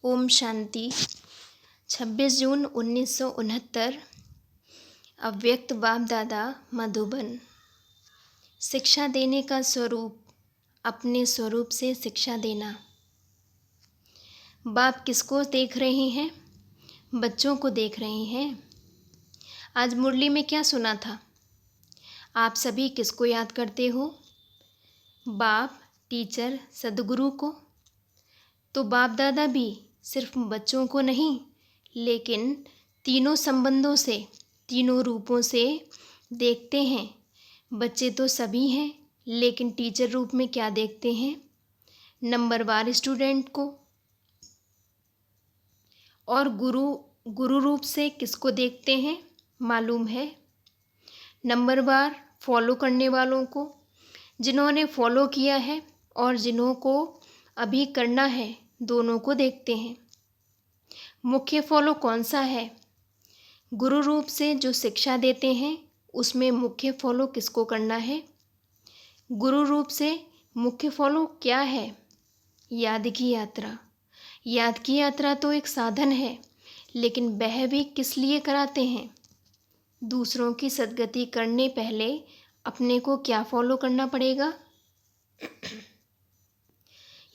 ओम शांति। 26 जून 1969। अव्यक्त बाप दादा मधुबन। शिक्षा देने का स्वरूप, अपने स्वरूप से शिक्षा देना। बाप किसको देख रहे हैं? बच्चों को देख रहे हैं। आज मुरली में क्या सुना था? आप सभी किसको याद करते हो? बाप, टीचर, सद्गुरु को। तो बाप दादा भी सिर्फ बच्चों को नहीं, लेकिन तीनों संबंधों से, तीनों रूपों से देखते हैं। बच्चे तो सभी हैं, लेकिन टीचर रूप में क्या देखते हैं? नंबरवार स्टूडेंट को। और गुरु रूप से किसको देखते हैं? मालूम है, नंबरवार फॉलो करने वालों को, जिन्होंने फॉलो किया है और जिन्हों को अभी करना है, दोनों को देखते हैं। मुख्य फॉलो कौन सा है? गुरु रूप से जो शिक्षा देते हैं, उसमें मुख्य फॉलो किसको करना है? गुरु रूप से मुख्य फॉलो क्या है? याद की यात्रा। याद की यात्रा तो एक साधन है, लेकिन वह भी किस लिए कराते हैं? दूसरों की सद्गति करने पहले अपने को क्या फॉलो करना पड़ेगा?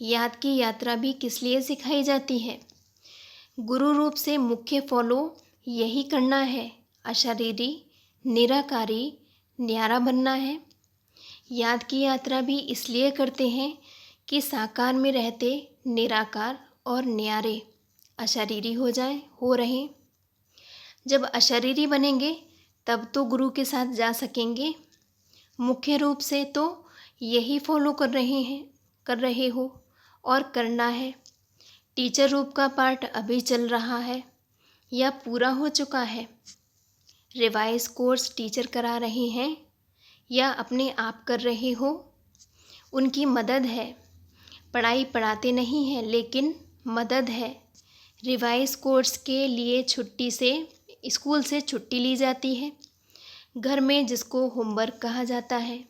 याद की यात्रा भी किस लिए सिखाई जाती है? गुरु रूप से मुख्य फॉलो यही करना है, अशरीरी, निराकारी, न्यारा बनना है। याद की यात्रा भी इसलिए करते हैं कि साकार में रहते निराकार और न्यारे अशरीरी हो रहे। जब अशरीरी बनेंगे तब तो गुरु के साथ जा सकेंगे। मुख्य रूप से तो यही फॉलो कर रहे हो और करना है। टीचर रूप का पार्ट अभी चल रहा है या पूरा हो चुका है? रिवाइज कोर्स टीचर करा रहे हैं या अपने आप कर रहे हो? उनकी मदद है। पढ़ाई पढ़ाते नहीं हैं, लेकिन मदद है। रिवाइज कोर्स के लिए स्कूल से छुट्टी ली जाती है, घर में जिसको होमवर्क कहा जाता है,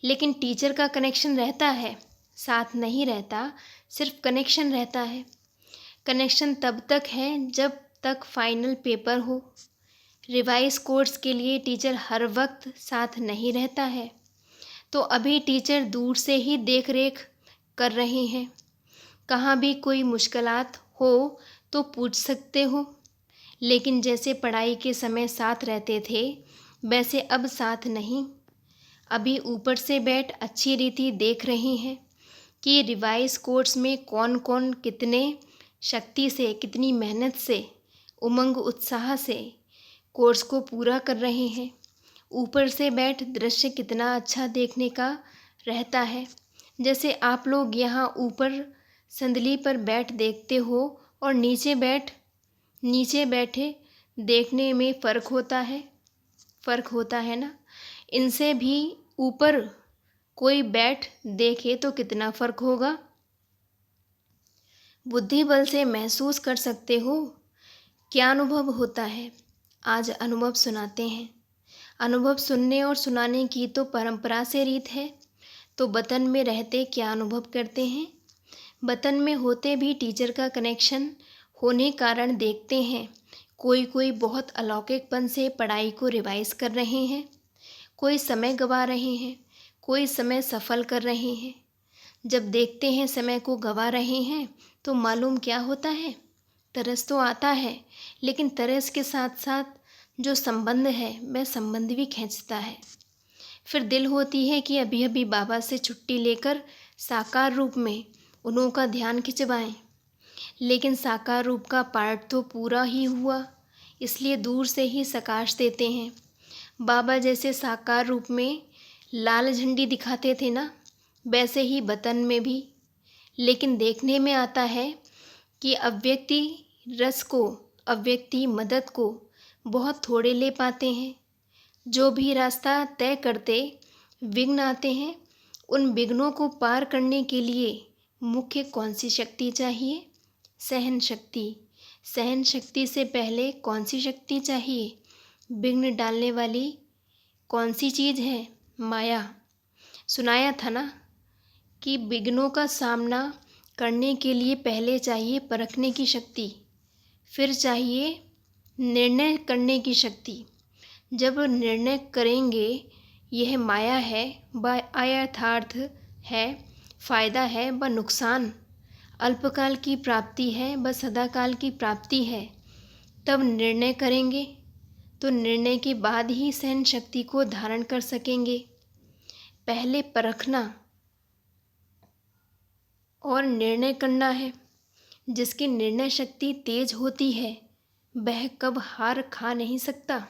लेकिन टीचर का कनेक्शन रहता है, साथ नहीं रहता, सिर्फ कनेक्शन रहता है। कनेक्शन तब तक है जब तक फाइनल पेपर हो। रिवाइज कोर्स के लिए टीचर हर वक्त साथ नहीं रहता है, तो अभी टीचर दूर से ही देख रेख कर रहे हैं। कहाँ भी कोई मुश्किलात हो तो पूछ सकते हो, लेकिन जैसे पढ़ाई के समय साथ रहते थे, वैसे अब साथ नहीं। अभी ऊपर से बैठ अच्छी रीति देख रहे हैं कि रिवाइज कोर्स में कौन कौन कितने शक्ति से, कितनी मेहनत से, उमंग उत्साह से कोर्स को पूरा कर रहे हैं। ऊपर से बैठ दृश्य कितना अच्छा देखने का रहता है। जैसे आप लोग यहाँ ऊपर संदली पर बैठ देखते हो और नीचे बैठे देखने में फ़र्क होता है ना। इनसे भी ऊपर कोई बैठ देखे तो कितना फ़र्क होगा। बुद्धि बल से महसूस कर सकते हो क्या अनुभव होता है। आज अनुभव सुनाते हैं। अनुभव सुनने और सुनाने की तो परंपरा से रीत है, तो वतन में रहते क्या अनुभव करते हैं? वतन में होते भी टीचर का कनेक्शन होने कारण देखते हैं। कोई बहुत अलौकिकपन से पढ़ाई को रिवाइज कर रहे हैं, कोई समय गवा रहे हैं, कोई समय सफल कर रहे हैं। जब देखते हैं समय को गवा रहे हैं तो मालूम क्या होता है? तरस तो आता है, लेकिन तरस के साथ साथ जो संबंध है, वह संबंध भी खींचता है। फिर दिल होती है कि अभी अभी बाबा से छुट्टी लेकर साकार रूप में उन्हों का ध्यान खिंचवाएं, लेकिन साकार रूप का पार्ट तो पूरा ही हुआ, इसलिए दूर से ही सकाश देते हैं। बाबा जैसे साकार रूप में लाल झंडी दिखाते थे ना, वैसे ही वतन में भी। लेकिन देखने में आता है कि अव्यक्ति रस को, अव्यक्ति मदद को बहुत थोड़े ले पाते हैं। जो भी रास्ता तय करते विघ्न आते हैं, उन विघ्नों को पार करने के लिए मुख्य कौन सी शक्ति चाहिए? सहन शक्ति। सहन शक्ति से पहले कौन सी शक्ति चाहिए? विघ्न डालने वाली कौन सी चीज़ है? माया। सुनाया था ना कि विघ्नों का सामना करने के लिए पहले चाहिए परखने की शक्ति, फिर चाहिए निर्णय करने की शक्ति। जब निर्णय करेंगे यह माया है व अयथार्थ है, फ़ायदा है व नुकसान, अल्पकाल की प्राप्ति है व सदाकाल की प्राप्ति है, तब निर्णय करेंगे तो निर्णय के बाद ही सहन शक्ति को धारण कर सकेंगे। पहले परखना और निर्णय करना है। जिसकी निर्णय शक्ति तेज होती है वह कब हार खा नहीं सकता।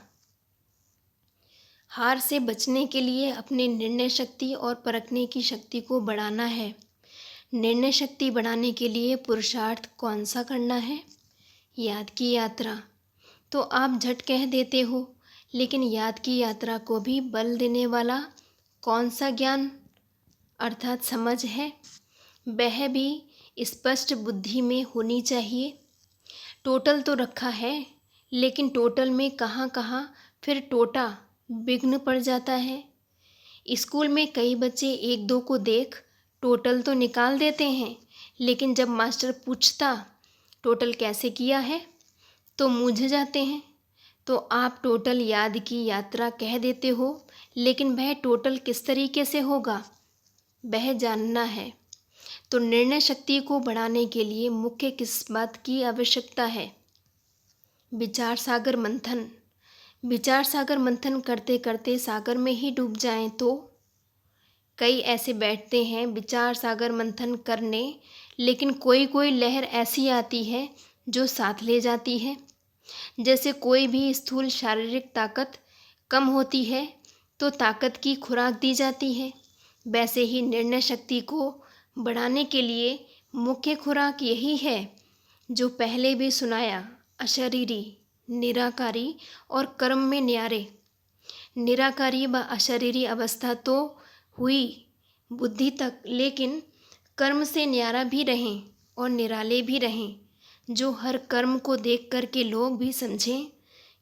हार से बचने के लिए अपने निर्णय शक्ति और परखने की शक्ति को बढ़ाना है। निर्णय शक्ति बढ़ाने के लिए पुरुषार्थ कौन सा करना है? याद की यात्रा। तो आप झट कह देते हो, लेकिन याद की यात्रा को भी बल देने वाला कौन सा ज्ञान अर्थात समझ है? वह भी स्पष्ट बुद्धि में होनी चाहिए। टोटल तो रखा है, लेकिन टोटल में कहाँ कहाँ फिर टोटा विघ्न पड़ जाता है। स्कूल में कई बच्चे एक दो को देख टोटल तो निकाल देते हैं, लेकिन जब मास्टर पूछता टोटल कैसे किया है तो मूझ जाते हैं। तो आप टोटल याद की यात्रा कह देते हो, लेकिन वह टोटल किस तरीके से होगा वह जानना है। तो निर्णय शक्ति को बढ़ाने के लिए मुख्य किस बात की आवश्यकता है? विचार सागर मंथन। विचार सागर मंथन करते करते सागर में ही डूब जाएं तो? कई ऐसे बैठते हैं विचार सागर मंथन करने, लेकिन कोई कोई लहर ऐसी आती है जो साथ ले जाती है। जैसे कोई भी स्थूल शारीरिक ताकत कम होती है तो ताकत की खुराक दी जाती है, वैसे ही निर्णय शक्ति को बढ़ाने के लिए मुख्य खुराक यही है जो पहले भी सुनाया, अशरीरी, निराकारी और कर्म में न्यारे। निराकारी व अशरीरी अवस्था तो हुई बुद्धि तक, लेकिन कर्म से न्यारा भी रहें और निराले भी रहें, जो हर कर्म को देख कर के लोग भी समझें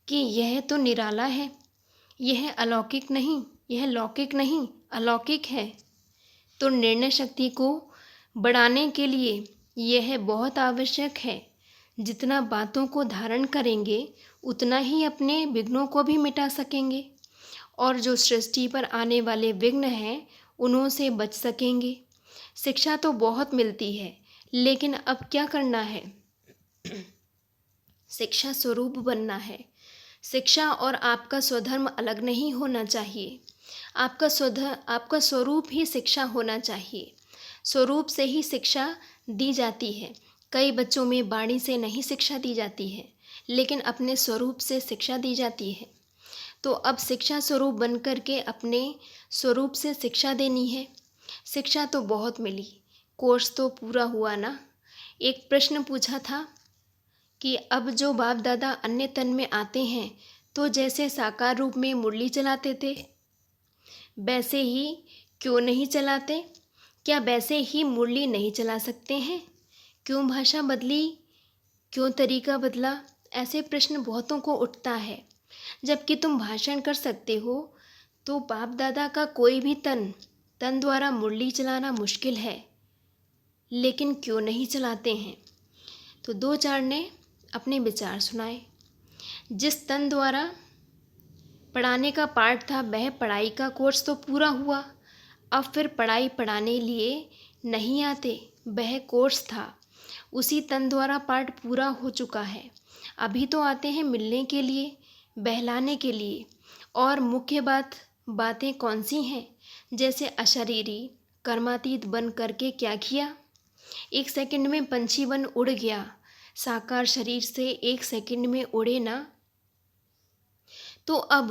कि यह तो निराला है, यह अलौकिक नहीं, यह लौकिक नहीं, अलौकिक है। तो निर्णय शक्ति को बढ़ाने के लिए यह बहुत आवश्यक है। जितना बातों को धारण करेंगे उतना ही अपने विघ्नों को भी मिटा सकेंगे, और जो सृष्टि पर आने वाले विघ्न हैं उन्हों से बच सकेंगे। शिक्षा तो बहुत मिलती है, लेकिन अब क्या करना है? शिक्षा स्वरूप बनना है। शिक्षा और आपका स्वधर्म अलग नहीं होना चाहिए। आपका स्वरूप ही शिक्षा होना चाहिए। स्वरूप से ही शिक्षा दी जाती है। कई बच्चों में वाणी से नहीं शिक्षा दी जाती है, लेकिन अपने स्वरूप से शिक्षा दी जाती है। तो अब शिक्षा स्वरूप बन कर के अपने स्वरूप से शिक्षा देनी है। शिक्षा तो बहुत मिली, कोर्स तो पूरा हुआ ना। एक प्रश्न पूछा था कि अब जो बाप दादा अन्य तन में आते हैं तो जैसे साकार रूप में मुरली चलाते थे वैसे ही क्यों नहीं चलाते? क्या वैसे ही मुरली नहीं चला सकते हैं? क्यों भाषा बदली? क्यों तरीका बदला? ऐसे प्रश्न बहुतों को उठता है। जबकि तुम भाषण कर सकते हो तो बाप दादा का कोई भी तन द्वारा मुरली चलाना मुश्किल है, लेकिन क्यों नहीं चलाते हैं? तो दो चार ने अपने विचार सुनाए। जिस तन द्वारा पढ़ाने का पाठ था वह पढ़ाई का कोर्स तो पूरा हुआ, अब फिर पढ़ाई पढ़ाने लिए नहीं आते, वह कोर्स था। उसी तन द्वारा पाठ पूरा हो चुका है, अभी तो आते हैं मिलने के लिए, बहलाने के लिए। और मुख्य बातें कौन सी हैं? जैसे अशरीरी कर्मातीत बन करके क्या किया? 1 सेकंड में पंछी बन उड़ गया। साकार शरीर से 1 सेकंड में उड़े ना। तो अब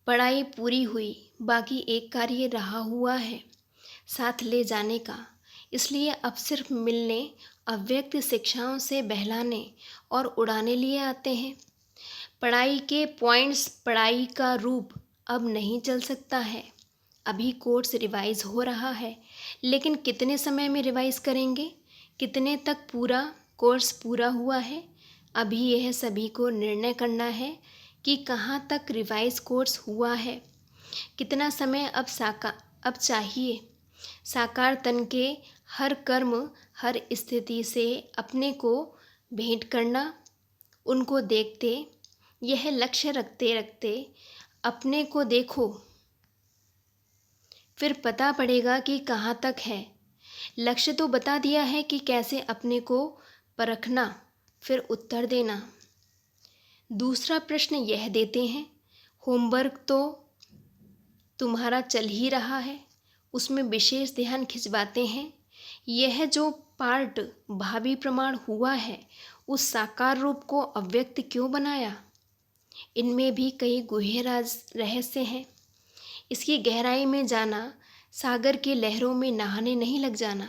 पढ़ाई पूरी हुई, बाकी एक कार्य रहा हुआ है साथ ले जाने का। इसलिए अब सिर्फ मिलने, अव्यक्त शिक्षाओं से बहलाने और उड़ाने लिए आते हैं। पढ़ाई के पॉइंट्स, पढ़ाई का रूप अब नहीं चल सकता है। अभी कोर्स रिवाइज हो रहा है, लेकिन कितने समय में रिवाइज करेंगे? कितने तक पूरा कोर्स पूरा हुआ है? अभी यह सभी को निर्णय करना है कि कहाँ तक रिवाइज कोर्स हुआ है, कितना समय अब चाहिए। साकार तन के हर कर्म, हर स्थिति से अपने को भेंट करना, उनको देखते, यह लक्ष्य रखते रखते अपने को देखो, फिर पता पड़ेगा कि कहाँ तक है। लक्ष्य तो बता दिया है कि कैसे अपने को परखना, फिर उत्तर देना। दूसरा प्रश्न यह देते हैं, होमवर्क तो तुम्हारा चल ही रहा है, उसमें विशेष ध्यान खिंचवाते हैं। यह जो पार्ट भावी प्रमाण हुआ है, उस साकार रूप को अव्यक्त क्यों बनाया? इनमें भी कई गूढ़ राज रहस्य हैं। इसकी गहराई में जाना, सागर की लहरों में नहाने नहीं लग जाना,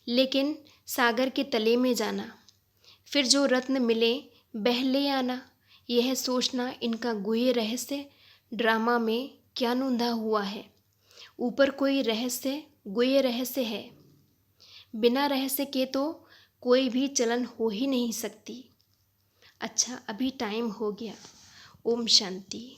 लेकिन सागर के तले में जाना, फिर जो रत्न मिले बह ले आना। यह सोचना इनका गूढ़ रहस्य ड्रामा में क्या नूंधा हुआ है। ऊपर कोई रहस्य गूढ़ रहस्य है, बिना रहस्य के तो कोई भी चलन हो ही नहीं सकती। अच्छा, अभी टाइम हो गया। ओम शांति।